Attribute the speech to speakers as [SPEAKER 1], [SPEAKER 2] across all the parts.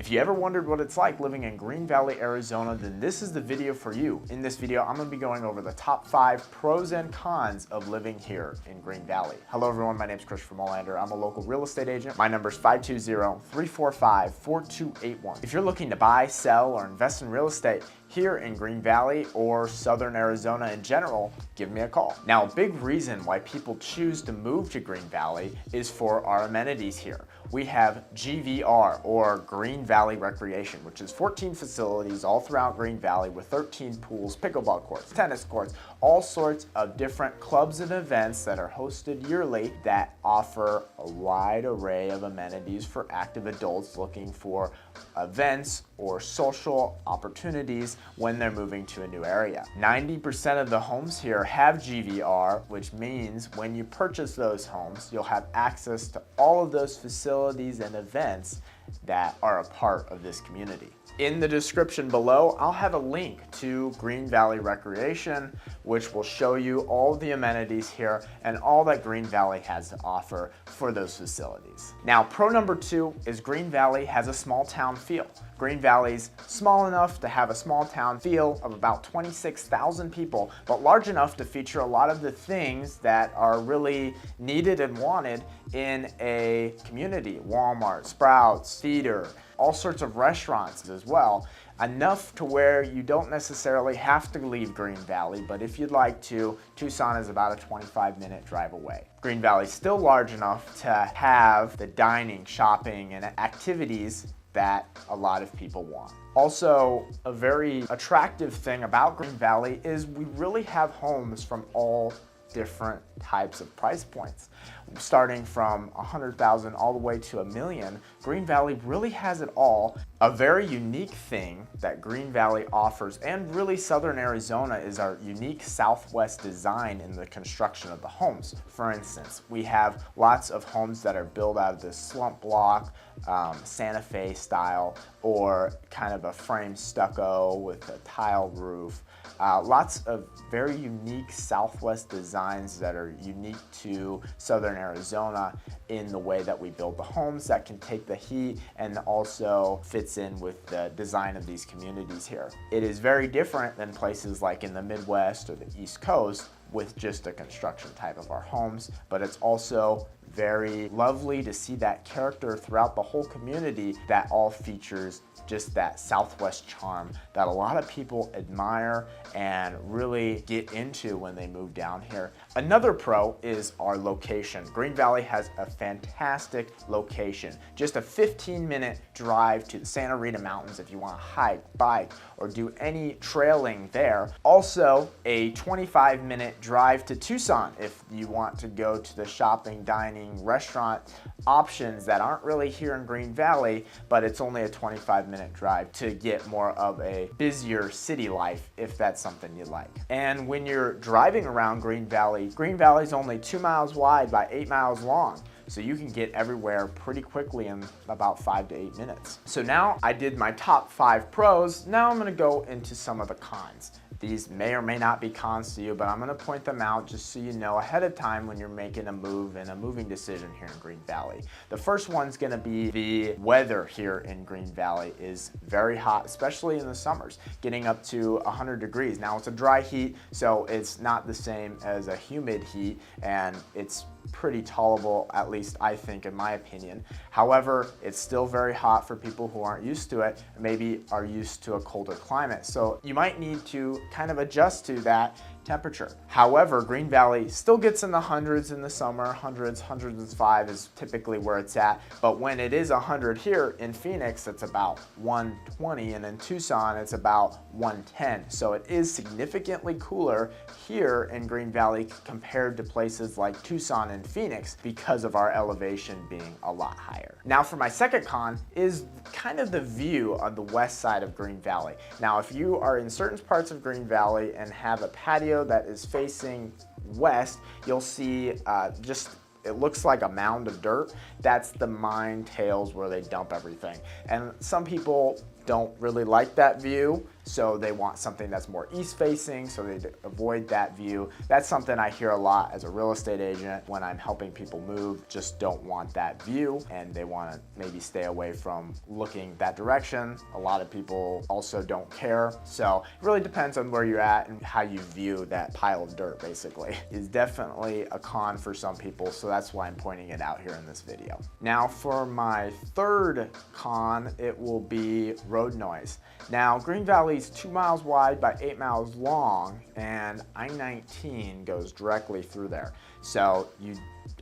[SPEAKER 1] If you ever wondered what it's like living in Green Valley, Arizona, then this is the video for you. In this video, I'm going to be going over the top 5 pros and cons of living here in Green Valley. Hello everyone, my name is Christopher Molander. I'm a local real estate agent. My number is 520-345-4281. If you're looking to buy, sell, or invest in real estate here in Green Valley or Southern Arizona in general, give me a call. Now, a big reason why people choose to move to Green Valley is for our amenities here. We have GVR, or Green Valley Recreation, which is 14 facilities all throughout Green Valley with 13 pools, pickleball courts, tennis courts, all sorts of different clubs and events that are hosted yearly that offer a wide array of amenities for active adults looking for events or social opportunities when they're moving to a new area. 90% of the homes here have GVR, which means when you purchase those homes, you'll have access to all of those facilities and events that are a part of this community. In the description below, I'll have a link to Green Valley Recreation, which will show you all the amenities here and all that Green Valley has to offer for those facilities. Now, pro number 2 is Green Valley has a small town feel. Green Valley's small enough to have a small town feel of about 26,000 people, but large enough to feature a lot of the things that are really needed and wanted in a community. Walmart, Sprouts, theater, all sorts of restaurants as well. Enough to where you don't necessarily have to leave Green Valley, but if you'd like to, Tucson is about a 25-minute drive away. Green Valley's still large enough to have the dining, shopping, and activities that a lot of people want. Also, a very attractive thing about Green Valley is we really have homes from all different types of price points. Starting from 100,000 all the way to $1 million, Green Valley really has it all. A very unique thing that Green Valley offers, and really Southern Arizona, is our unique Southwest design in the construction of the homes. For instance, we have lots of homes that are built out of this slump block, Santa Fe style, or kind of a frame stucco with a tile roof. Lots of very unique Southwest designs that are unique to Southern Arizona in the way that we build the homes that can take the heat and also fits in with the design of these communities here. It is very different than places like in the Midwest or the East Coast with just a construction type of our homes, but it's also very lovely to see that character throughout the whole community that all features just that Southwest charm that a lot of people admire and really get into when they move down here. Another pro is our location. Green Valley has a fantastic location. Just a 15-minute drive to the Santa Rita Mountains if you want to hike, bike, or do any trailing there. Also, a 25-minute drive to Tucson if you want to go to the shopping, dining, restaurant options that aren't really here in Green Valley, but it's only a 25-minute drive to get more of a busier city life if that's something you like. And when you're driving around Green Valley's only 2 miles wide by 8 miles long. So you can get everywhere pretty quickly in about 5 to 8 minutes. So now I did my top 5 pros. Now I'm gonna go into some of the cons. These may or may not be cons to you, but I'm gonna point them out just so you know ahead of time when you're making a move and a moving decision here in Green Valley. The first one's gonna be the weather here in Green Valley is very hot, especially in the summers, getting up to 100 degrees. Now it's a dry heat, so it's not the same as a humid heat, and it's pretty tolerable, at least I think, in my opinion. However, it's still very hot for people who aren't used to it, maybe are used to a colder climate. So you might need to kind of adjust to that temperature. However, Green Valley still gets in the hundreds in the summer. Hundreds, 105 is typically where it's at. But when it is 100 here in Phoenix, it's about 120, and in Tucson, it's about 110. So it is significantly cooler here in Green Valley compared to places like Tucson and Phoenix because of our elevation being a lot higher. Now for my second con is kind of the view on the west side of Green Valley. Now if you are in certain parts of Green Valley and have a patio that is facing west, you'll see it looks like a mound of dirt. That's the mine tails where they dump everything. And some people don't really like that view. so they want something that's more east facing, so they avoid that view. That's something I hear a lot as a real estate agent when I'm helping people move, just don't want that view and they want to maybe stay away from looking that direction. A lot of people also don't care. So it really depends on where you're at and how you view that pile of dirt, basically. It's definitely a con for some people, so that's why I'm pointing it out here in this video. Now for my third con, it will be road noise. Now Green Valley is 2 miles wide by 8 miles long, and I-19 goes directly through there. So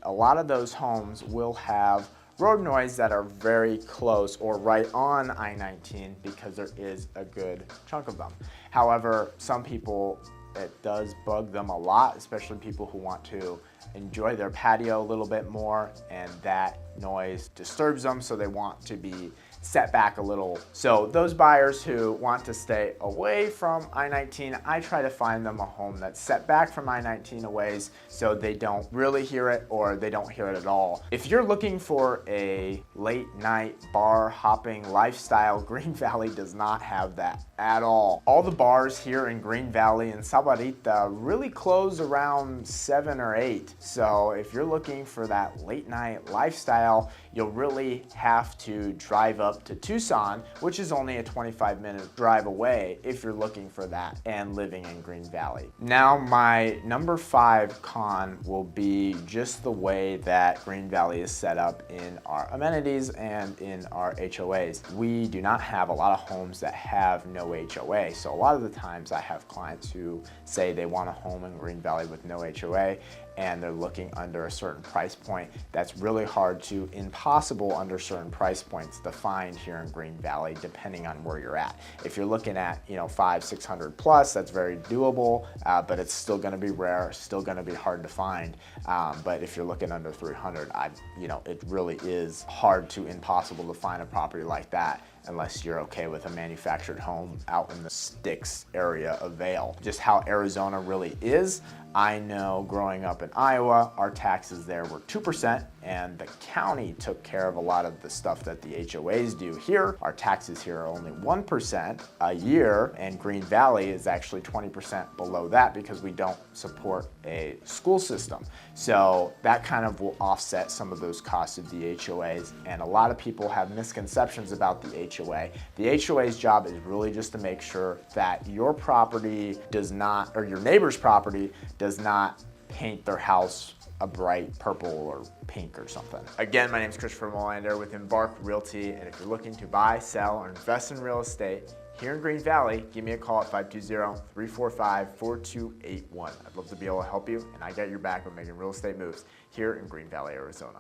[SPEAKER 1] a lot of those homes will have road noise that are very close or right on I-19 because there is a good chunk of them. However, some people, it does bug them a lot, especially people who want to enjoy their patio a little bit more, and that noise disturbs them, so they want to be set back a little. So those buyers who want to stay away from I-19, I try to find them a home that's set back from I-19 a ways so they don't really hear it or they don't hear it at all. If you're looking for a late night bar hopping lifestyle, Green Valley does not have that at all. All the bars here in Green Valley and Sabarita really close around 7 or 8. So if you're looking for that late night lifestyle, you'll really have to drive up to Tucson, which is only a 25-minute drive away if you're looking for that and living in Green Valley. Now my number 5 con will be just the way that Green Valley is set up in our amenities and in our HOAs. We do not have a lot of homes that have no HOA. So a lot of the times I have clients who say they want a home in Green Valley with no HOA, and they're looking under a certain price point. That's really hard to, impossible under certain price points to find here in Green Valley, depending on where you're at. If you're looking at, you know, 500-600 plus, that's very doable, but it's still gonna be rare, still gonna be hard to find. But if you're looking under 300, you know, it really is hard to impossible to find a property like that unless you're okay with a manufactured home out in the sticks area of Vail. Just how Arizona really is. I know growing up in Iowa, our taxes there were 2%, and the county took care of a lot of the stuff that the HOAs do. Here, our taxes here are only 1% a year, and Green Valley is actually 20% below that because we don't support a school system. So that kind of will offset some of those costs of the HOAs, and a lot of people have misconceptions about the HOA. The HOA's job is really just to make sure that your property does not, or your neighbor's property does not paint their house a bright purple or pink or something. Again, my name is Christopher Molander with EMBARC Realty, and if you're looking to buy, sell, or invest in real estate here in Green Valley, give me a call at 520-345-4281. I'd love to be able to help you, and I got your back with making real estate moves here in Green Valley, Arizona.